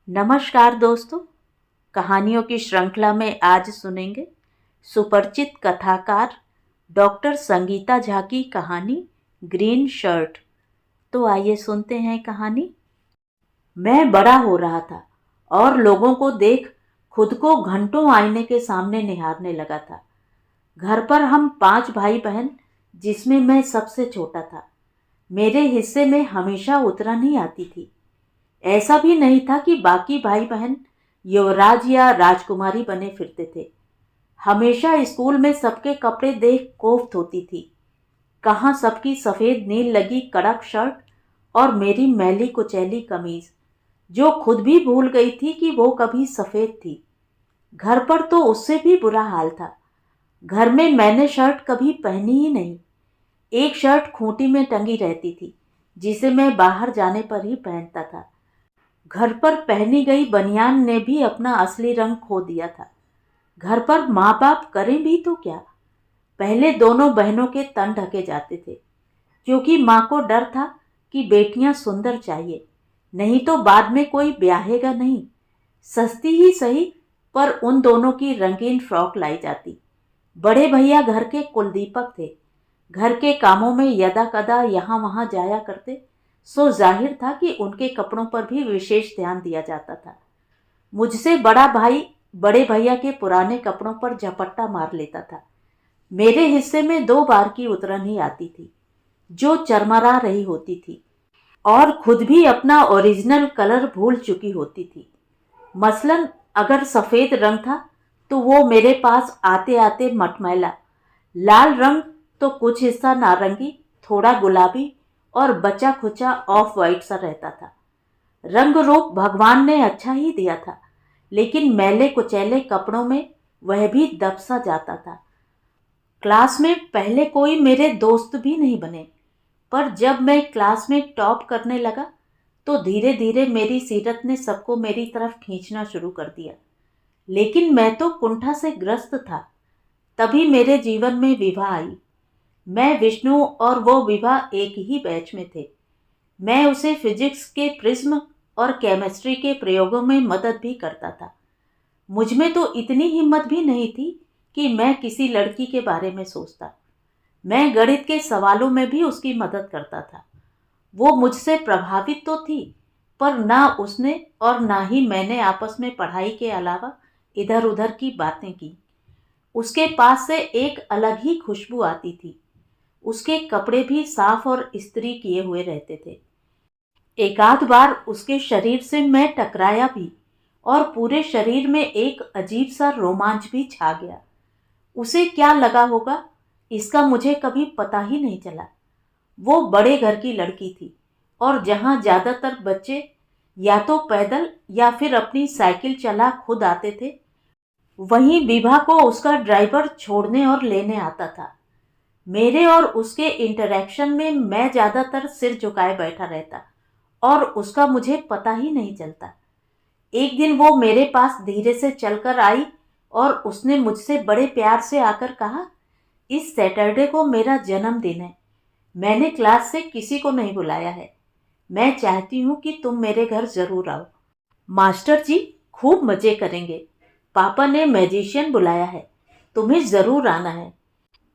नमस्कार दोस्तों। कहानियों की श्रृंखला में आज सुनेंगे सुपरिचित कथाकार डॉक्टर संगीता झा की कहानी ग्रीन शर्ट। तो आइए सुनते हैं कहानी। मैं बड़ा हो रहा था और लोगों को देख खुद को घंटों आईने के सामने निहारने लगा था। घर पर हम 5 भाई बहन, जिसमें मैं सबसे छोटा था। मेरे हिस्से में हमेशा उतरन ही आती थी। ऐसा भी नहीं था कि बाकी भाई बहन युवराज या राजकुमारी बने फिरते थे। हमेशा स्कूल में सबके कपड़े देख कोफ्त होती थी। कहाँ सबकी सफ़ेद नील लगी कड़क शर्ट और मेरी मैली कुचैली कमीज, जो खुद भी भूल गई थी कि वो कभी सफ़ेद थी। घर पर तो उससे भी बुरा हाल था। घर में मैंने शर्ट कभी पहनी ही नहीं। एक शर्ट खूंटी में टंगी रहती थी, जिसे मैं बाहर जाने पर ही पहनता था। घर पर पहनी गई बनियान ने भी अपना असली रंग खो दिया था। घर पर माँ बाप करें भी तो क्या। पहले दोनों बहनों के तन ढके जाते थे, क्योंकि माँ को डर था कि बेटियां सुंदर चाहिए, नहीं तो बाद में कोई ब्याहेगा नहीं। सस्ती ही सही, पर उन दोनों की रंगीन फ्रॉक लाई जाती। बड़े भैया घर के कुलदीपक थे। घर के कामों में यदा कदा यहाँ वहाँ जाया करते, सो जाहिर था कि उनके कपड़ों पर भी विशेष ध्यान दिया जाता था। मुझसे बड़ा भाई बड़े भैया के पुराने कपड़ों पर झपट्टा मार लेता था। मेरे हिस्से में 2 बार की उतरन ही आती थी, जो चरमरा रही होती थी और खुद भी अपना ओरिजिनल कलर भूल चुकी होती थी। मसलन अगर सफ़ेद रंग था तो वो मेरे पास आते आते मटमैला, लाल रंग तो कुछ हिस्सा नारंगी, थोड़ा गुलाबी और बचा खुचा ऑफ वाइट सा रहता था। रंग रूप भगवान ने अच्छा ही दिया था, लेकिन मैले कुचैले कपड़ों में वह भी दब सा जाता था। क्लास में पहले कोई मेरे दोस्त भी नहीं बने, पर जब मैं क्लास में टॉप करने लगा तो धीरे धीरे मेरी सीरत ने सबको मेरी तरफ खींचना शुरू कर दिया। लेकिन मैं तो कुंठा से ग्रस्त था। तभी मेरे जीवन में विवाह आई। मैं विष्णु और वो विवाह एक ही बैच में थे। मैं उसे फिजिक्स के प्रिज्म और केमिस्ट्री के प्रयोगों में मदद भी करता था। मुझ में तो इतनी हिम्मत भी नहीं थी कि मैं किसी लड़की के बारे में सोचता। मैं गणित के सवालों में भी उसकी मदद करता था। वो मुझसे प्रभावित तो थी, पर ना उसने और ना ही मैंने आपस में पढ़ाई के अलावा इधर उधर की बातें की। उसके पास से एक अलग ही खुशबू आती थी। उसके कपड़े भी साफ और इस्त्री किए हुए रहते थे। एक आध बार उसके शरीर से मैं टकराया भी, और पूरे शरीर में एक अजीब सा रोमांच भी छा गया। उसे क्या लगा होगा, इसका मुझे कभी पता ही नहीं चला। वो बड़े घर की लड़की थी, और जहाँ ज़्यादातर बच्चे या तो पैदल या फिर अपनी साइकिल चला खुद आते थे, वहीं विभा को उसका ड्राइवर छोड़ने और लेने आता था। मेरे और उसके इंटरैक्शन में मैं ज़्यादातर सिर झुकाए बैठा रहता, और उसका मुझे पता ही नहीं चलता। एक दिन वो मेरे पास धीरे से चलकर आई और उसने मुझसे बड़े प्यार से आकर कहा, इस सैटरडे को मेरा जन्मदिन है। मैंने क्लास से किसी को नहीं बुलाया है। मैं चाहती हूँ कि तुम मेरे घर ज़रूर आओ। मास्टर जी खूब मज़े करेंगे। पापा ने मैजिशियन बुलाया है, तुम्हें ज़रूर आना है।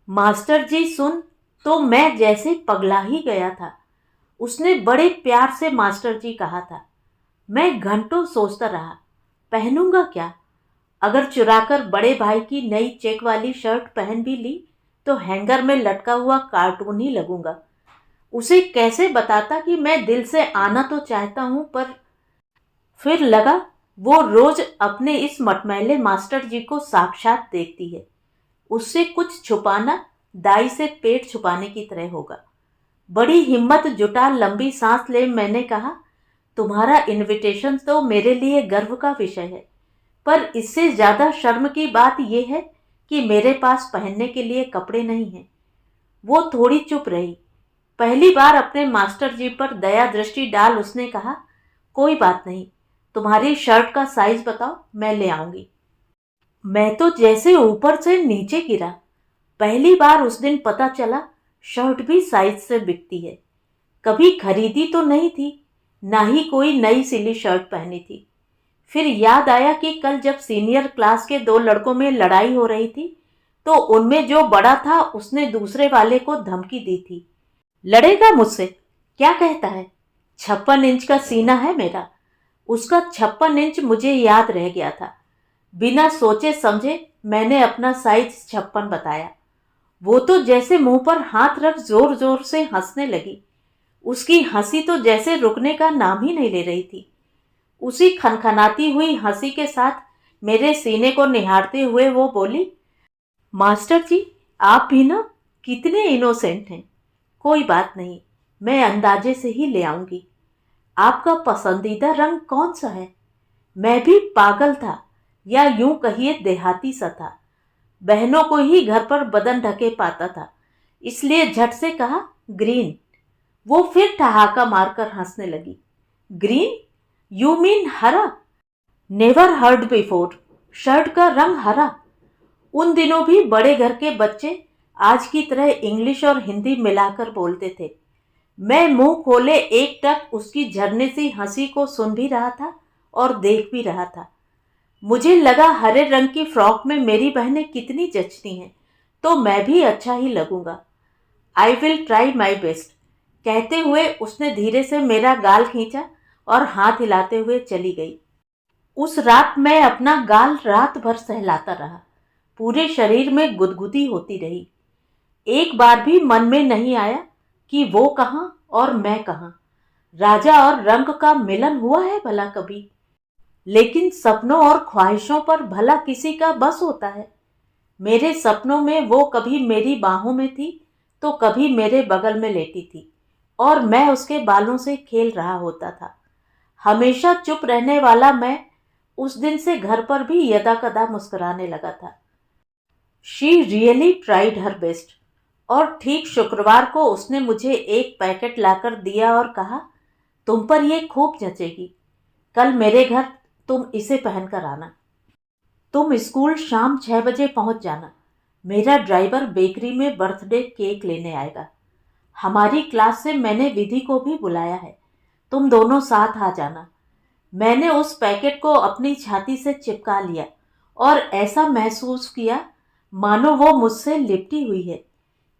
मास्टर जी सुन तो मैं जैसे पगला ही गया था। उसने बड़े प्यार से मास्टर जी कहा था। मैं घंटों सोचता रहा, पहनूंगा क्या। अगर चुराकर बड़े भाई की नई चेक वाली शर्ट पहन भी ली तो हैंगर में लटका हुआ कार्टून ही लगूंगा। उसे कैसे बताता कि मैं दिल से आना तो चाहता हूं, पर फिर लगा वो रोज अपने इस मटमैले मास्टर जी को साक्षात देखती है। उससे कुछ छुपाना दाई से पेट छुपाने की तरह होगा। बड़ी हिम्मत जुटा लंबी सांस ले मैंने कहा, तुम्हारा इनविटेशन तो मेरे लिए गर्व का विषय है, पर इससे ज़्यादा शर्म की बात यह है कि मेरे पास पहनने के लिए कपड़े नहीं हैं। वो थोड़ी चुप रही। पहली बार अपने मास्टर जी पर दया दृष्टि डाल उसने कहा, कोई बात नहीं, तुम्हारी शर्ट का साइज बताओ, मैं ले आऊंगी। मैं तो जैसे ऊपर से नीचे गिरा। पहली बार उस दिन पता चला शर्ट भी साइज से बिकती है। कभी खरीदी तो नहीं थी, ना ही कोई नई सिली शर्ट पहनी थी। फिर याद आया कि कल जब सीनियर क्लास के दो लड़कों में लड़ाई हो रही थी तो उनमें जो बड़ा था उसने दूसरे वाले को धमकी दी थी। लड़ेगा मुझसे? क्या कहता है? 56 इंच का सीना है मेरा। उसका 56 इंच मुझे याद रह गया था। बिना सोचे समझे मैंने अपना साइज 56 बताया। वो तो जैसे मुंह पर हाथ रख जोर जोर से हंसने लगी। उसकी हंसी तो जैसे रुकने का नाम ही नहीं ले रही थी। उसी खनखनाती हुई हंसी के साथ मेरे सीने को निहारते हुए वो बोली, मास्टर जी, आप भी ना कितने इनोसेंट हैं। कोई बात नहीं, मैं अंदाजे से ही ले आऊंगी। आपका पसंदीदा रंग कौन सा है? मैं भी पागल था, या यूं कहिए देहाती सा था। बहनों को ही घर पर बदन ढके पाता था, इसलिए झट से कहा, ग्रीन। वो फिर ठहाका मारकर हंसने लगी। ग्रीन? यू मीन हरा? Never heard before. शर्ट का रंग हरा? उन दिनों भी बड़े घर के बच्चे आज की तरह इंग्लिश और हिंदी मिलाकर बोलते थे। मैं मुंह खोले एक टक उसकी झरने सी हंसी को सुन भी रहा था और देख भी रहा था। मुझे लगा हरे रंग की फ्रॉक में मेरी बहनें कितनी जचती हैं, तो मैं भी अच्छा ही लगूंगा। I will try my best, कहते हुए उसने धीरे से मेरा गाल खींचा और हाथ हिलाते हुए चली गई। उस रात मैं अपना गाल रात भर सहलाता रहा। पूरे शरीर में गुदगुदी होती रही। एक बार भी मन में नहीं आया कि वो कहाँ और मैं कहाँ। राजा और रंग का मिलन हुआ है भला कभी? लेकिन सपनों और ख्वाहिशों पर भला किसी का बस होता है? मेरे सपनों में वो कभी मेरी बाहों में थी तो कभी मेरे बगल में लेटी थी और मैं उसके बालों से खेल रहा होता था। हमेशा चुप रहने वाला मैं उस दिन से घर पर भी यदा कदा मुस्कुराने लगा था। She really tried her best. और ठीक शुक्रवार को उसने मुझे एक पैकेट लाकर दिया और कहा, तुम पर यह खूब जचेगी। कल मेरे घर तुम इसे पहनकर आना। तुम स्कूल शाम 6 बजे पहुंच जाना। मेरा ड्राइवर बेकरी में बर्थडे केक लेने आएगा। हमारी क्लास से मैंने विधि को भी बुलाया है। तुम दोनों साथ आ जाना। मैंने उस पैकेट को अपनी छाती से चिपका लिया और ऐसा महसूस किया मानो वो मुझसे लिपटी हुई है,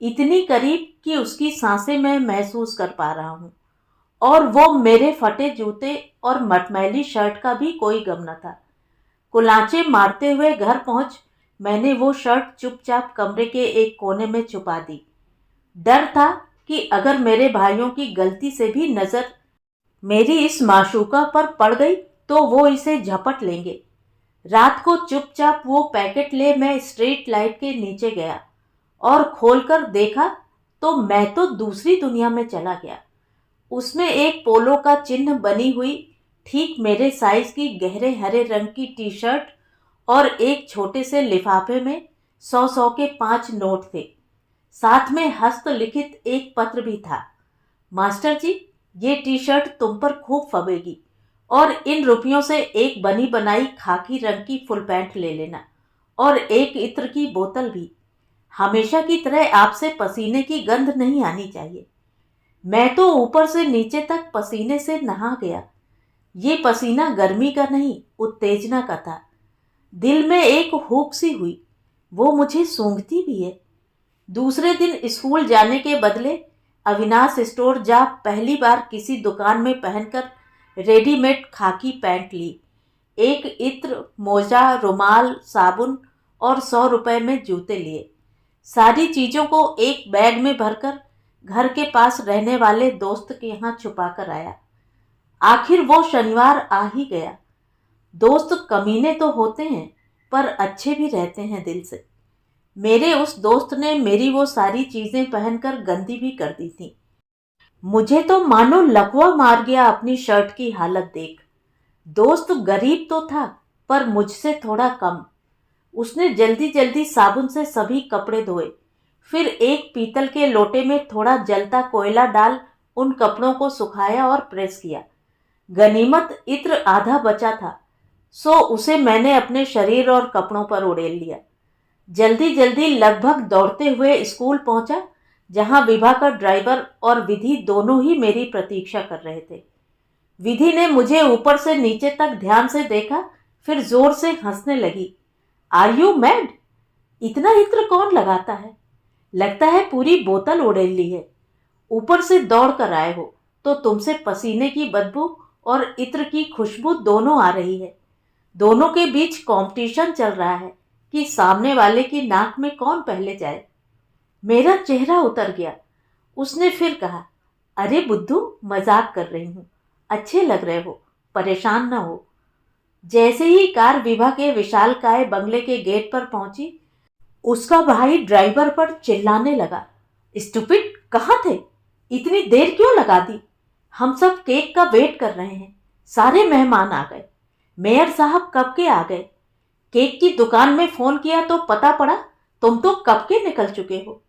इतनी करीब कि उसकी सांसें मैं महसूस कर पा रहा हूँ। और वो मेरे फटे जूते और मटमैली शर्ट का भी कोई गम न था। कुलांचे मारते हुए घर पहुंच मैंने वो शर्ट चुपचाप कमरे के एक कोने में छुपा दी। डर था कि अगर मेरे भाइयों की गलती से भी नजर मेरी इस माशूका पर पड़ गई तो वो इसे झपट लेंगे। रात को चुपचाप वो पैकेट ले मैं स्ट्रीट लाइट के नीचे गया और खोलकर देखा तो मैं तो दूसरी दुनिया में चला गया। उसमें एक पोलो का चिन्ह बनी हुई ठीक मेरे साइज की गहरे हरे रंग की टी शर्ट और एक छोटे से लिफाफे में 100 के 5 नोट थे। साथ में हस्तलिखित एक पत्र भी था। मास्टर जी, ये टी शर्ट तुम पर खूब फबेगी और इन रुपयों से एक बनी बनाई खाकी रंग की फुल पैंट ले लेना और एक इत्र की बोतल भी। हमेशा की तरह आपसे पसीने की गंध नहीं आनी चाहिए। मैं तो ऊपर से नीचे तक पसीने से नहा गया। ये पसीना गर्मी का नहीं, उत्तेजना का था। दिल में एक हुक सी हुई, वो मुझे सूंघती भी है। दूसरे दिन स्कूल जाने के बदले अविनाश स्टोर जा पहली बार किसी दुकान में पहनकर रेडीमेड खाकी पैंट ली। एक इत्र, मोजा, रुमाल, साबुन और 100 रुपए में जूते लिए। सारी चीजों को एक बैग में भरकर घर के पास रहने वाले दोस्त के यहाँ छुपा कर आया। आखिर वो शनिवार आ ही गया। दोस्त कमीने तो होते हैं पर अच्छे भी रहते हैं दिल से। मेरे उस दोस्त ने मेरी वो सारी चीजें पहनकर गंदी भी कर दी थी। मुझे तो मानो लकवा मार गया अपनी शर्ट की हालत देख। दोस्त गरीब तो था पर मुझसे थोड़ा कम। उसने जल्दी जल्दी साबुन से सभी कपड़े धोए, फिर एक पीतल के लोटे में थोड़ा जलता कोयला डाल उन कपड़ों को सुखाया और प्रेस किया। गनीमत इत्र आधा बचा था, सो उसे मैंने अपने शरीर और कपड़ों पर उड़ेल लिया। जल्दी जल्दी लगभग दौड़ते हुए स्कूल पहुंचा, जहां विभा का ड्राइवर और विधि दोनों ही मेरी प्रतीक्षा कर रहे थे। विधि ने मुझे ऊपर से नीचे तक ध्यान से देखा, फिर जोर से हंसने लगी। Are you mad? इतना इत्र कौन लगाता है? लगता है पूरी बोतल उड़ेल ली है। ऊपर से दौड़ कर आए हो तो तुमसे पसीने की बदबू और इत्र की खुशबू दोनों आ रही है। दोनों के बीच कंपटीशन चल रहा है कि सामने वाले की नाक में कौन पहले जाए। मेरा चेहरा उतर गया। उसने फिर कहा, अरे बुद्धू, मजाक कर रही हूँ, अच्छे लग रहे हो, परेशान ना हो। जैसे ही कार विभा के विशालकाय बंगले के गेट पर पहुंची, उसका भाई ड्राइवर पर चिल्लाने लगा, स्टूपिड, कहाँ थे? इतनी देर क्यों लगा दी? हम सब केक का वेट कर रहे हैं। सारे मेहमान आ गए। मेयर साहब कब के आ गए। केक की दुकान में फोन किया तो पता पड़ा तुम तो कब के निकल चुके हो।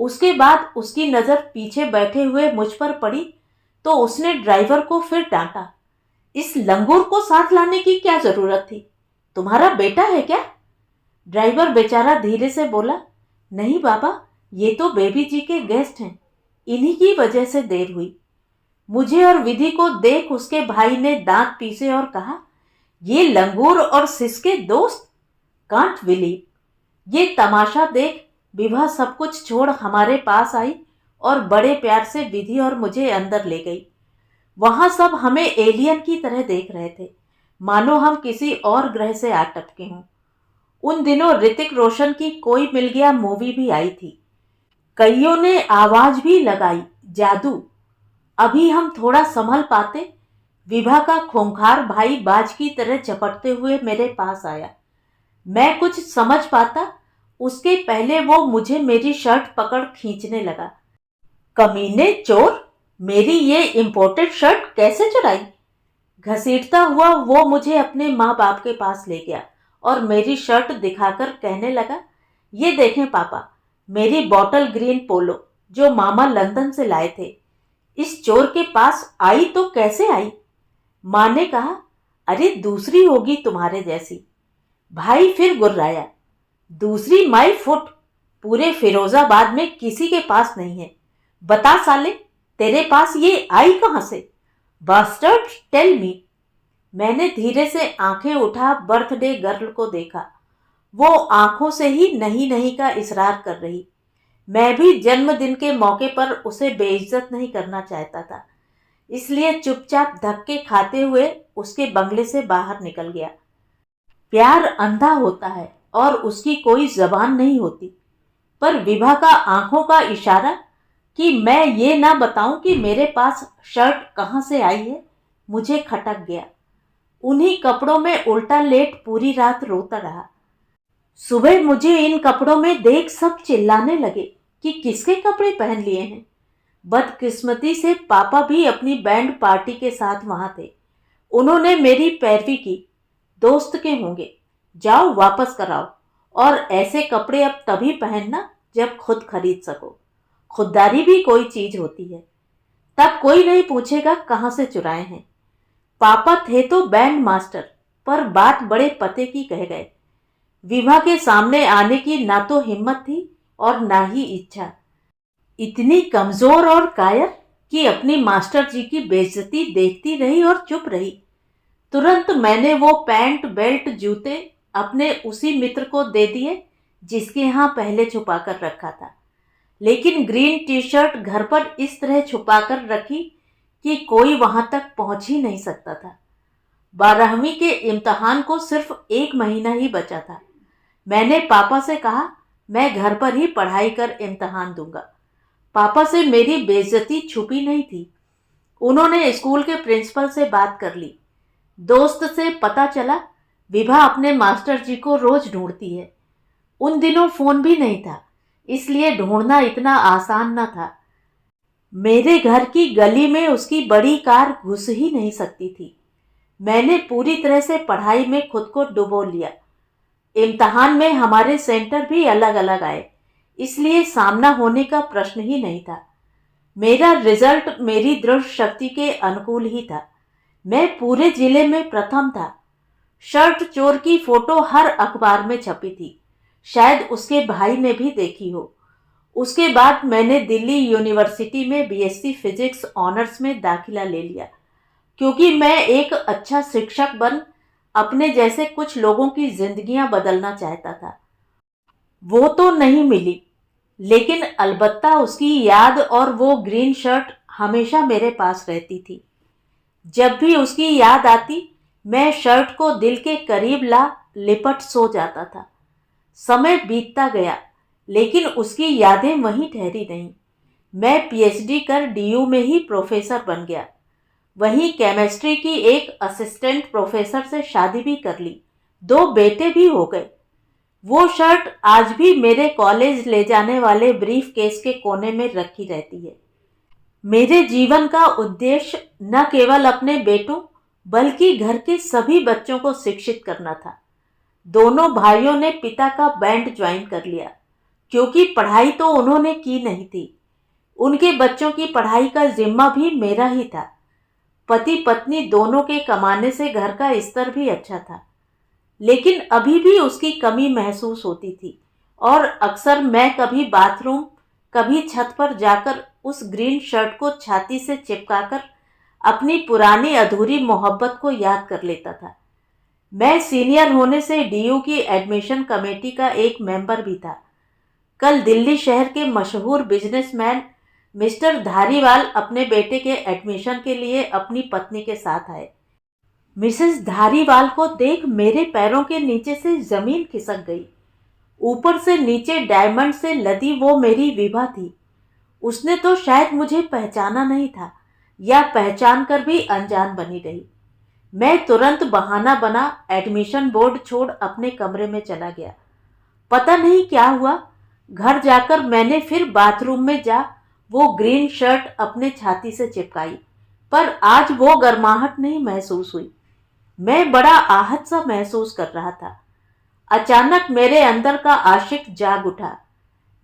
उसके बाद उसकी नजर पीछे बैठे हुए मुझ पर पड़ी तो उसने ड्राइवर को फिर डांटा, इस लंगूर को साथ लाने की क्या जरूरत थी? तुम्हारा बेटा है क्या? ड्राइवर बेचारा धीरे से बोला, नहीं बाबा, ये तो बेबी जी के गेस्ट हैं, इन्हीं की वजह से देर हुई। मुझे और विधि को देख उसके भाई ने दांत पीसे और कहा, ये लंगूर और सिसके दोस्त? Can't believe. ये तमाशा देख विभा सब कुछ छोड़ हमारे पास आई और बड़े प्यार से विधि और मुझे अंदर ले गई। वहां सब हमें एलियन की तरह देख रहे थे, मानो हम किसी और ग्रह से आ टपके हों। उन दिनों ऋतिक रोशन की कोई मिल गया मूवी भी आई थी। कईयों ने आवाज भी लगाई, जादू। अभी हम थोड़ा संभल पाते, विभा का खूंखार भाई बाज की तरह झपटते हुए मेरे पास आया। मैं कुछ समझ पाता उसके पहले वो मुझे मेरी शर्ट पकड़ खींचने लगा। कमीने चोर, मेरी ये इंपोर्टेड शर्ट कैसे चुराई? घसीटता हुआ वो मुझे अपने माँ बाप के पास ले गया और मेरी शर्ट दिखाकर कहने लगा, ये देखें पापा, मेरी बॉटल ग्रीन पोलो जो मामा लंदन से लाए थे। इस चोर के पास आई तो कैसे आई? माँ ने कहा, अरे दूसरी होगी तुम्हारे जैसी। भाई फिर गुर्राया, दूसरी माई फुट, पूरे फिरोजाबाद में किसी के पास नहीं है। बता साले, तेरे पास ये आई कहां से? Bastard, tell me. मैंने धीरे से आंखें उठा बर्थडे गर्ल को देखा। वो आंखों से ही नहीं नहीं का इसरार कर रही। मैं भी जन्मदिन के मौके पर उसे बेइज्जत नहीं करना चाहता था, इसलिए चुपचाप धक्के खाते हुए उसके बंगले से बाहर निकल गया। प्यार अंधा होता है और उसकी कोई जबान नहीं होती, पर विभा का आंखों का इशारा कि मैं ये ना बताऊं कि मेरे पास शर्ट कहां से आई है, मुझे खटक गया। उन्हीं कपड़ों में उल्टा लेट पूरी रात रोता रहा। सुबह मुझे इन कपड़ों में देख सब चिल्लाने लगे कि किसके कपड़े पहन लिए हैं। बदकिस्मती से पापा भी अपनी बैंड पार्टी के साथ वहां थे। उन्होंने मेरी पैरवी की, दोस्त के होंगे, जाओ वापस कराओ, और ऐसे कपड़े अब तभी पहनना जब खुद खरीद सको। खुददारी भी कोई चीज होती है, तब कोई नहीं पूछेगा कहां से चुराए हैं। पापा थे तो बैंड मास्टर, पर बात बड़े पते की कह गए। विभा के सामने आने की ना तो हिम्मत थी और ना ही इच्छा। इतनी कमजोर और कायर कि अपनी मास्टर जी की बेइज्जती देखती रही और चुप रही। तुरंत मैंने वो पैंट, बेल्ट, जूते अपने उसी मित्र को दे दिए जिसके यहाँ पहले छुपा कर रखा था। लेकिन ग्रीन टी शर्ट घर पर इस तरह छुपा कर रखी कि कोई वहां तक पहुंच ही नहीं सकता था। 12वीं के इम्तहान को सिर्फ 1 महीना ही बचा था। मैंने पापा से कहा, मैं घर पर ही पढ़ाई कर इम्तहान दूंगा। पापा से मेरी बेइज्जती छुपी नहीं थी। उन्होंने स्कूल के प्रिंसिपल से बात कर ली। दोस्त से पता चला विभा अपने मास्टर जी को रोज ढूंढती है। उन दिनों फोन भी नहीं था, इसलिए ढूंढना इतना आसान न था। मेरे घर की गली में उसकी बड़ी कार घुस ही नहीं सकती थी। मैंने पूरी तरह से पढ़ाई में खुद को डुबो लिया। इम्तहान में हमारे सेंटर भी अलग अलग आए, इसलिए सामना होने का प्रश्न ही नहीं था। मेरा रिजल्ट मेरी दृढ़ शक्ति के अनुकूल ही था। मैं पूरे जिले में प्रथम था। शर्ट चोर की फोटो हर अखबार में छपी थी, शायद उसके भाई ने भी देखी हो। उसके बाद मैंने दिल्ली यूनिवर्सिटी में बीएससी फिजिक्स ऑनर्स में दाखिला ले लिया। क्योंकि मैं एक अच्छा शिक्षक बन अपने जैसे कुछ लोगों की जिंदगियां बदलना चाहता था। वो तो नहीं मिली, लेकिन अलबत्ता उसकी याद और वो ग्रीन शर्ट हमेशा मेरे पास रहती थी। जब भी उसकी याद आती, मैं शर्ट को दिल के करीब ला लिपट सो जाता था। समय बीतता गया, लेकिन उसकी यादें वहीं ठहरी नहीं। मैं पीएचडी कर डीयू में ही प्रोफेसर बन गया। वहीं केमिस्ट्री की एक असिस्टेंट प्रोफेसर से शादी भी कर ली। 2 बेटे भी हो गए। वो शर्ट आज भी मेरे कॉलेज ले जाने वाले ब्रीफ केस के कोने में रखी रहती है। मेरे जीवन का उद्देश्य न केवल अपने बेटों बल्कि घर के सभी बच्चों को शिक्षित करना था। दोनों भाइयों ने पिता का बैंड ज्वाइन कर लिया, क्योंकि पढ़ाई तो उन्होंने की नहीं थी। उनके बच्चों की पढ़ाई का जिम्मा भी मेरा ही था। पति पत्नी दोनों के कमाने से घर का स्तर भी अच्छा था, लेकिन अभी भी उसकी कमी महसूस होती थी और अक्सर मैं कभी बाथरूम, कभी छत पर जाकर उस ग्रीन शर्ट को छाती से चिपकाकर अपनी पुरानी अधूरी मोहब्बत को याद कर लेता था। मैं सीनियर होने से डीयू की एडमिशन कमेटी का एक मेंबर भी था। कल दिल्ली शहर के मशहूर बिजनेसमैन मिस्टर धारीवाल अपने बेटे के एडमिशन के लिए अपनी पत्नी के साथ आए। मिसेस धारीवाल को देख मेरे पैरों के नीचे से जमीन खिसक गई। ऊपर से नीचे डायमंड से लदी वो मेरी विभा थी। उसने तो शायद मुझे पहचाना नहीं था, या पहचान कर भी अनजान बनी रही। मैं तुरंत बहाना बना एडमिशन बोर्ड छोड़ अपने कमरे में चला गया। पता नहीं क्या हुआ, घर जाकर मैंने फिर बाथरूम में जा वो ग्रीन शर्ट अपने छाती से चिपकाई, पर आज वो गर्माहट नहीं महसूस हुई। मैं बड़ा आहत सा महसूस कर रहा था। अचानक मेरे अंदर का आशिक जाग उठा।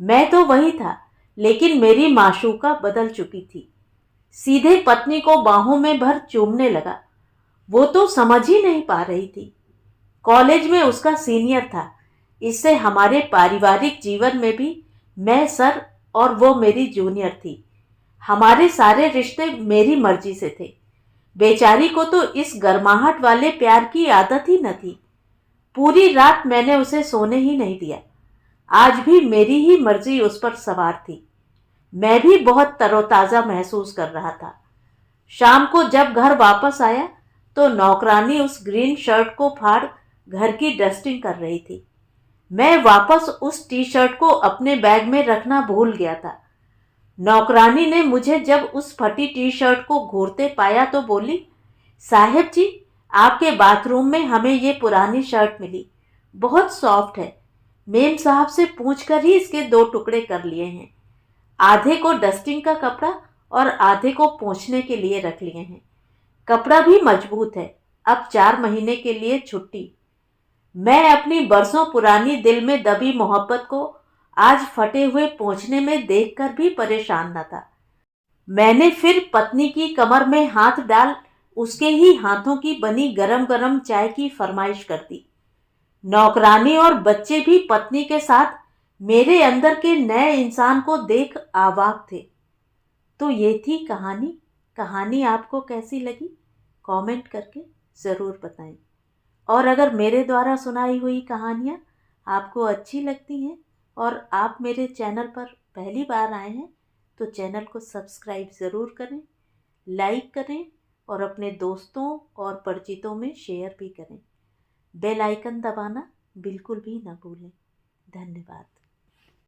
मैं तो वही था, लेकिन मेरी माशूका बदल चुकी थी। सीधे पत्नी को बाहों में भर चूमने लगा। वो तो समझ ही नहीं पा रही थी। कॉलेज में उसका सीनियर था, इससे हमारे पारिवारिक जीवन में भी मैं सर और वो मेरी जूनियर थी। हमारे सारे रिश्ते मेरी मर्जी से थे। बेचारी को तो इस गर्माहट वाले प्यार की आदत ही न थी। पूरी रात मैंने उसे सोने ही नहीं दिया। आज भी मेरी ही मर्जी उस पर सवार थी। मैं भी बहुत तरोताजा महसूस कर रहा था। शाम को जब घर वापस आया तो नौकरानी उस ग्रीन शर्ट को फाड़ घर की डस्टिंग कर रही थी। मैं वापस उस टी शर्ट को अपने बैग में रखना भूल गया था। नौकरानी ने मुझे जब उस फटी टी शर्ट को घूरते पाया तो बोली, साहेब जी, आपके बाथरूम में हमें ये पुरानी शर्ट मिली, बहुत सॉफ्ट है। मेम साहब से पूछकर ही इसके 2 टुकड़े कर लिए हैं। आधे को डस्टिंग का कपड़ा और आधे को पोंछने के लिए रख लिए हैं। कपड़ा भी मजबूत है। अब 4 महीने के लिए छुट्टी। मैं अपनी बरसों पुरानी दिल में दबी मोहब्बत को आज फटे हुए पोंछने में देखकर भी परेशान न था। मैंने फिर पत्नी की कमर में हाथ डाल उसके ही हाथों की बनी गरम गरम चाय की फरमाइश कर दी। नौकरानी और बच्चे भी पत्नी के साथ मेरे अंदर के नए इंसान को देख आवाक थे। तो ये थी कहानी। कहानी आपको कैसी लगी कमेंट करके ज़रूर बताएं। और अगर मेरे द्वारा सुनाई हुई कहानियाँ आपको अच्छी लगती हैं और आप मेरे चैनल पर पहली बार आए हैं तो चैनल को सब्सक्राइब ज़रूर करें, लाइक करें और अपने दोस्तों और परिचितों में शेयर भी करें। बेल आइकन दबाना बिल्कुल भी ना भूलें। धन्यवाद।